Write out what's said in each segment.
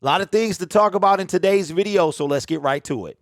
A lot of things to talk about in today's video, so let's get right to it.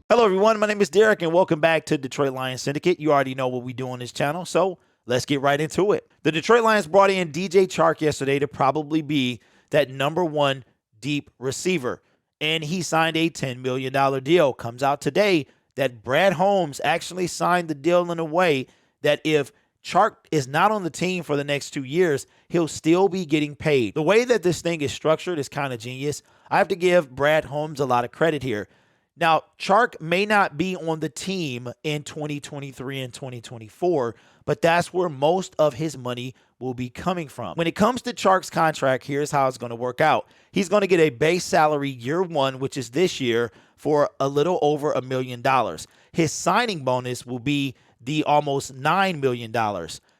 Hello, everyone. My name is Derek, and welcome back to Detroit Lions Syndicate. You already know what we do on this channel, so let's get right into it. The Detroit Lions brought in DJ Chark yesterday to probably be that #1 deep receiver, and he signed a $10 million deal. Comes out today that Brad Holmes actually signed the deal in a way that if Chark is not on the team for the next 2 years, he'll still be getting paid. The way that this thing is structured is kind of genius. I have to give Brad Holmes a lot of credit here. Now, Chark may not be on the team in 2023 and 2024, but that's where most of his money will be coming from. When it comes to Chark's contract, here's how it's going to work out. He's going to get a base salary year one, which is this year, for a little over $1 million. His signing bonus will be the almost $9 million.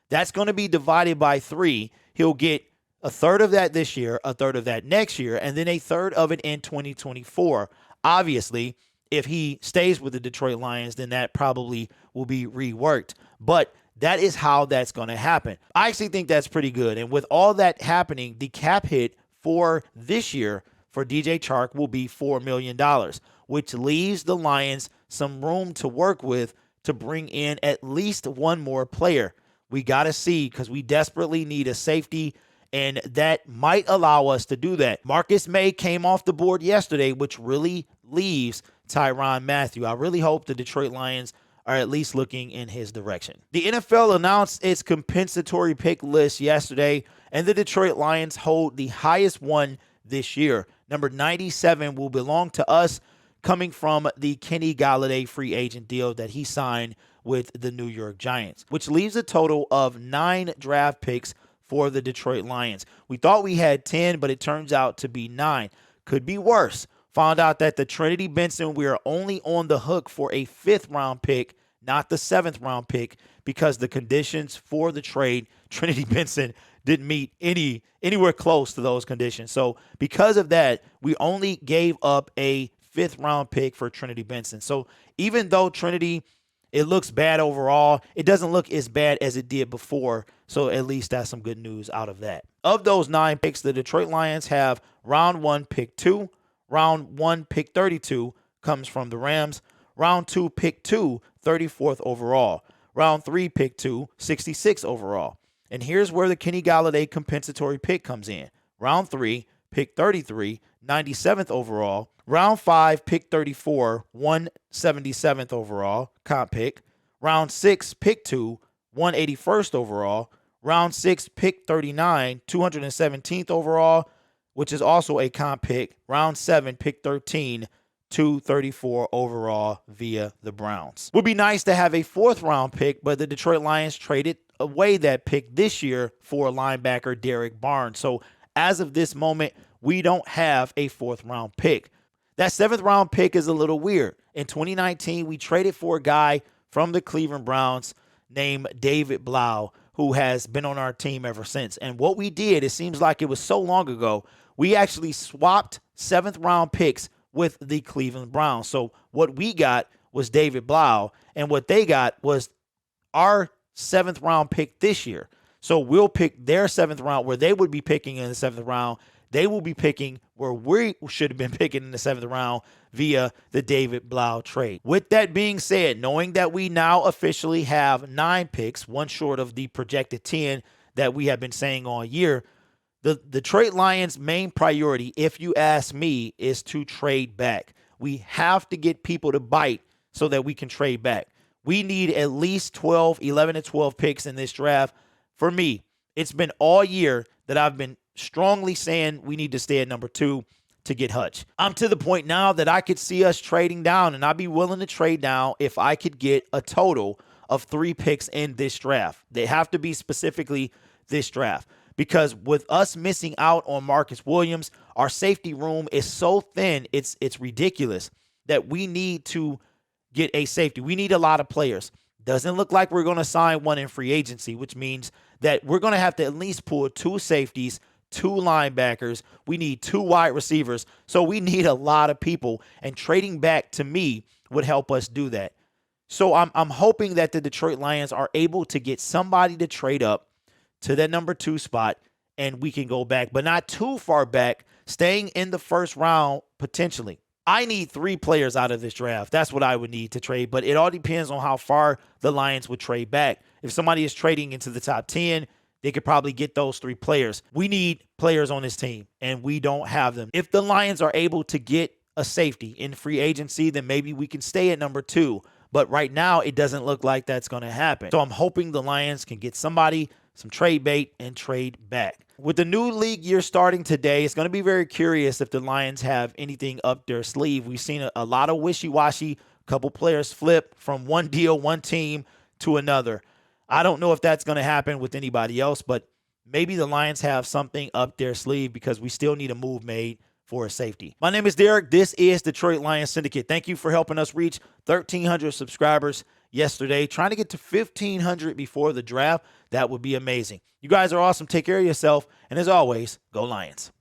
That's going to be divided by 3. He'll get a third of that this year, a third of that next year, and then a third of it in 2024. Obviously, if he stays with the Detroit Lions, then that probably will be reworked. But that is how that's going to happen. I actually think that's pretty good. And with all that happening, the cap hit for this year for DJ Chark will be $4 million, which leaves the Lions some room to work with to bring in at least one more player. We got to see, because we desperately need a safety, and that might allow us to do that. Marcus May came off the board yesterday, which really leaves Tyrann Mathieu. I really hope the Detroit Lions are at least looking in his direction. The NFL announced its compensatory pick list yesterday, and the Detroit Lions hold the highest one this year. Number 97 will belong to us, coming from the Kenny Golladay free agent deal that he signed with the New York Giants, which leaves a total of 9 draft picks for the Detroit Lions. We thought we had 10, but it turns out to be 9. Could be worse. Found out that the Trinity Benson, we are only on the hook for a 5th round pick, not the 7th round pick, because the conditions for the trade, Trinity Benson didn't meet anywhere close to those conditions. So because of that, we only gave up a 5th round pick for Trinity Benson. So even though Trinity, it looks bad overall, it doesn't look as bad as it did before. So at least that's some good news out of that. Of those 9 picks, the Detroit Lions have round 1, pick 2. Round 1, pick 32 comes from the Rams. Round 2, pick 2, 34th overall. Round 3, pick 2, 66 overall. And here's where the Kenny Golladay compensatory pick comes in. Round 3, pick 33, 97th overall. Round 5, pick 34, 177th overall, comp pick. Round 6, pick 2, 181st overall. Round 6, pick 39, 217th overall, which is also a comp pick. Round 7, pick 13, 234 overall via the Browns. Would be nice to have a 4th round pick, but the Detroit Lions traded away that pick this year for linebacker Derek Barnes. So as of this moment, we don't have a 4th round pick. That 7th round pick is a little weird. In 2019, we traded for a guy from the Cleveland Browns named David Blau, who has been on our team ever since. And what we did, it seems like it was so long ago, we actually swapped 7th round picks with the Cleveland Browns. So what we got was David Blau, and what they got was our 7th round pick this year. So we'll pick their 7th round, where they would be picking in the 7th round. They will be picking where we should have been picking in the 7th round via the David Blau trade. With that being said, knowing that we now officially have 9 picks, one short of the projected 10 that we have been saying all year, the Detroit Lions' main priority, if you ask me, is to trade back. We have to get people to bite so that we can trade back. We need at least 11 to 12 picks in this draft. For me, it's been all year that I've been strongly saying we need to stay at number 2 to get Hutch. I'm to the point now that I could see us trading down, and I'd be willing to trade down if I could get a total of 3 picks in this draft. They have to be specifically this draft, because with us missing out on Marcus Williams, our safety room is so thin, it's ridiculous, that we need to get a safety. We need a lot of players. Doesn't look like we're going to sign one in free agency, which means that we're going to have to at least pull 2 safeties, 2 linebackers. We need 2 wide receivers. So we need a lot of people, and trading back to me would help us do that. So I'm hoping that the Detroit Lions are able to get somebody to trade up to that number 2 spot and we can go back, but not too far back, staying in the first round potentially. I need 3 players out of this draft. That's what I would need to trade, but it all depends on how far the Lions would trade back. If somebody is trading into the top 10, they could probably get those 3 players. We need players on this team, and we don't have them. If the Lions are able to get a safety in free agency, then maybe we can stay at number 2. But right now, it doesn't look like that's going to happen. So I'm hoping the Lions can get somebody, some trade bait, and trade back. With the new league year starting today, it's going to be very curious if the Lions have anything up their sleeve. We've seen a lot of wishy-washy, a couple players flip from one deal, one team to another. I don't know if that's going to happen with anybody else, but maybe the Lions have something up their sleeve because we still need a move made for a safety. My name is Derek. This is Detroit Lions Syndicate. Thank you for helping us reach 1,300 subscribers yesterday. Trying to get to 1,500 before the draft. That would be amazing. You guys are awesome. Take care of yourself. And as always, go Lions.